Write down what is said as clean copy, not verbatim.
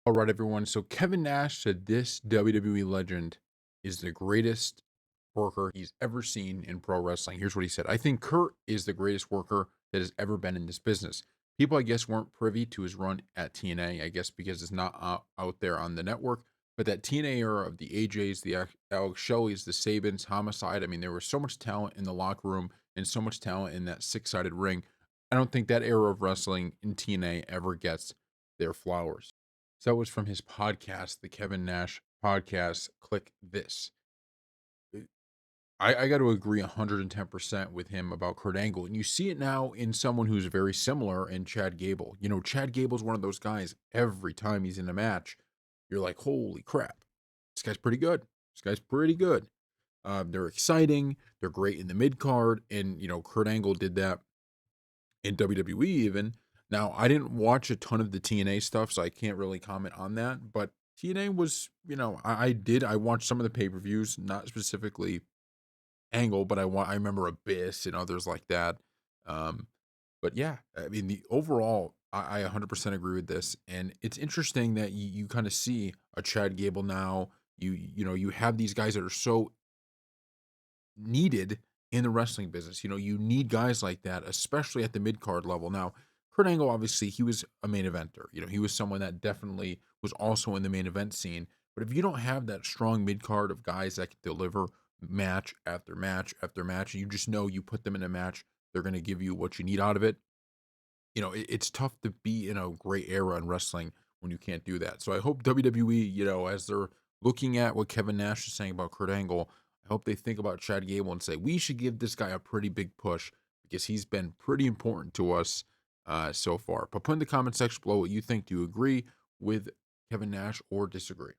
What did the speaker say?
All right, everyone. So Kevin Nash said this WWE legend is the greatest worker he's ever seen in pro wrestling. Here's what he said. I think Kurt is the greatest worker that has ever been in this business. People, I guess, weren't privy to his run at TNA, I guess, because it's not out there on the network. But that TNA era of the AJs, the Alex Shelley's, the Sabins, Homicide, I mean, there was so much talent in the locker room and so much talent in that six-sided ring. I don't think that era of wrestling in TNA ever gets their flowers. So that was from his podcast, the Kevin Nash podcast. Click this. Uh, I got to agree 110% with him about Kurt Angle. And you see it now in someone who's very similar in Chad Gable. You know, Chad Gable's one of those guys, every time he's in a match, you're like, holy crap, this guy's pretty good. This guy's pretty good. They're exciting. They're great in the mid card. And, Kurt Angle did that in WWE even. Now, I didn't watch a ton of the TNA stuff, so I can't really comment on that. But TNA was, I watched some of the pay-per-views, not specifically Angle, but I remember Abyss and others like that. Um, but yeah, I mean the overall I 100% agree with this. And it's interesting that you kind of see a Chad Gable now. You have these guys that are so needed in the wrestling business. You need guys like that, especially at the mid card level. Now, Kurt Angle, obviously, he was a main eventer. He was someone that definitely was also in the main event scene. But if you don't have that strong mid card of guys that can deliver match after match after match, and you just know you put them in a match, they're going to give you what you need out of it. It's tough to be in a great era in wrestling when you can't do that. So I hope WWE, as they're looking at what Kevin Nash is saying about Kurt Angle, I hope they think about Chad Gable and say, we should give this guy a pretty big push because he's been pretty important to us so far. But put in the comment section below what you think. Do you agree with Kevin Nash or disagree?